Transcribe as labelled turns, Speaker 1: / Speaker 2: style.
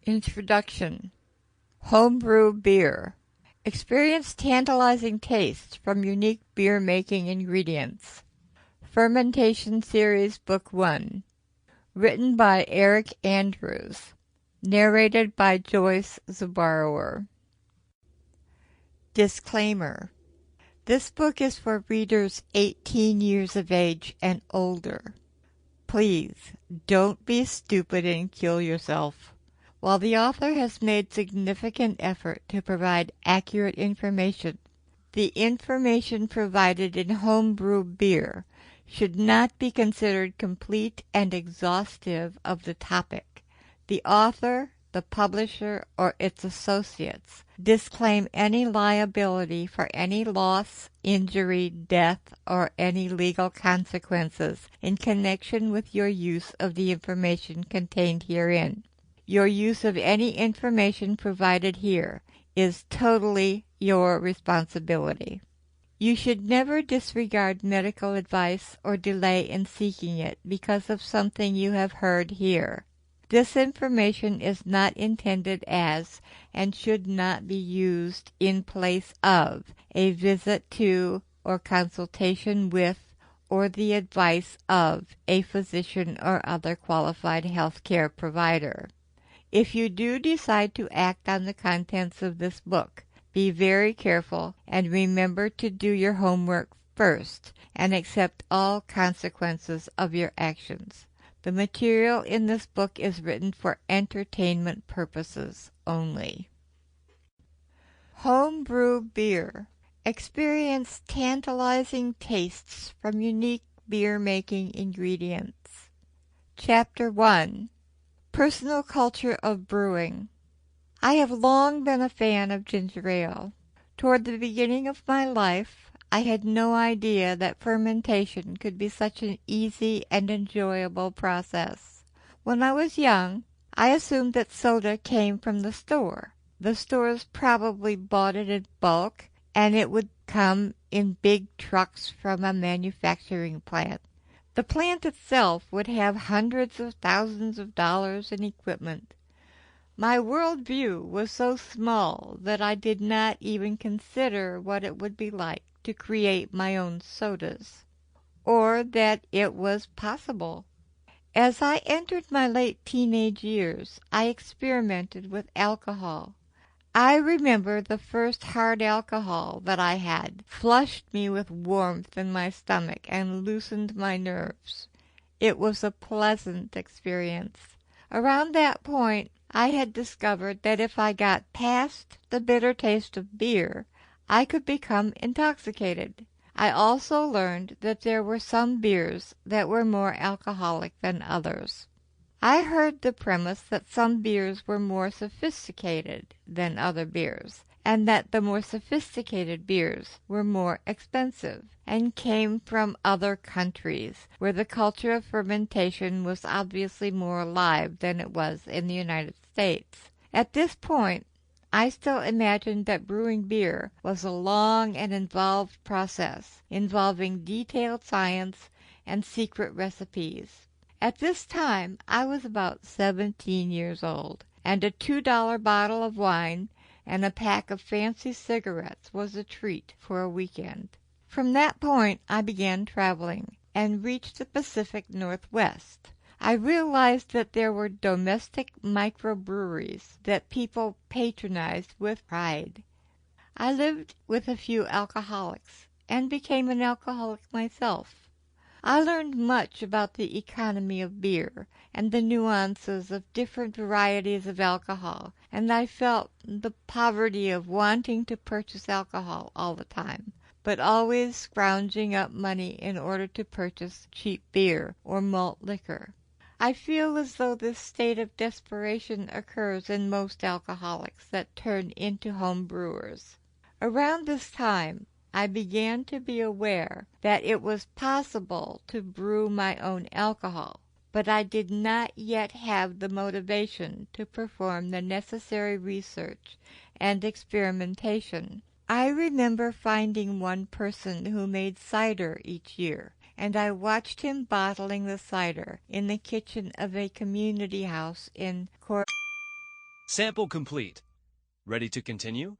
Speaker 1: Introduction. Homebrew Beer. Experience tantalizing tastes from unique beer-making ingredients. Fermentation Series Book 1. Written by Eric Andrews. Narrated by Joyce Zborower. Disclaimer. This book is for readers 18 years of age and older. Please, don't be stupid and kill yourself. While the author has made significant effort to provide accurate information, the information provided in Homebrew Beer should not be considered complete and exhaustive of the topic. The author, the publisher, or its associates disclaim any liability for any loss, injury, death, or any legal consequences in connection with your use of the information contained herein. Your use of any information provided here is totally your responsibility. You should never disregard medical advice or delay in seeking it because of something you have heard here. This information is not intended as and should not be used in place of a visit to or consultation with or the advice of a physician or other qualified healthcare provider. If you do decide to act on the contents of this book, be very careful and remember to do your homework first and accept all consequences of your actions. The material in this book is written for entertainment purposes only. Homebrew Beer. Experience tantalizing tastes from unique beer-making ingredients. Chapter 1. Personal Culture of Brewing. I have long been a fan of ginger ale. Toward the beginning of my life, I had no idea that fermentation could be such an easy and enjoyable process. When I was young, I assumed that soda came from the store. The stores probably bought it in bulk, and it would come in big trucks from a manufacturing plant. The plant itself would have hundreds of thousands of dollars in equipment. My worldview was so small that I did not even consider what it would be like to create my own sodas, or that it was possible. As I entered my late teenage years, I experimented with alcohol. I remember the first hard alcohol that I had flushed me with warmth in my stomach and loosened my nerves. It was a pleasant experience. Around that point, I had discovered that if I got past the bitter taste of beer, I could become intoxicated. I also learned that there were some beers that were more alcoholic than others. I heard the premise that some beers were more sophisticated than other beers, and that the more sophisticated beers were more expensive, and came from other countries, where the culture of fermentation was obviously more alive than it was in the United States. At this point, I still imagined that brewing beer was a long and involved process, involving detailed science and secret recipes. At this time, I was about 17 years old, and a $2 bottle of wine and a pack of fancy cigarettes was a treat for a weekend. From that point, I began traveling and reached the Pacific Northwest. I realized that there were domestic microbreweries that people patronized with pride. I lived with a few alcoholics and became an alcoholic myself. I learned much about the economy of beer and the nuances of different varieties of alcohol, and I felt the poverty of wanting to purchase alcohol all the time, but always scrounging up money in order to purchase cheap beer or malt liquor. I feel as though this state of desperation occurs in most alcoholics that turn into home brewers. Around this time, I began to be aware that it was possible to brew my own alcohol, but I did not yet have the motivation to perform the necessary research and experimentation. I remember finding one person who made cider each year, and I watched him bottling the cider in the kitchen of a community house in
Speaker 2: Sample complete. Ready to continue?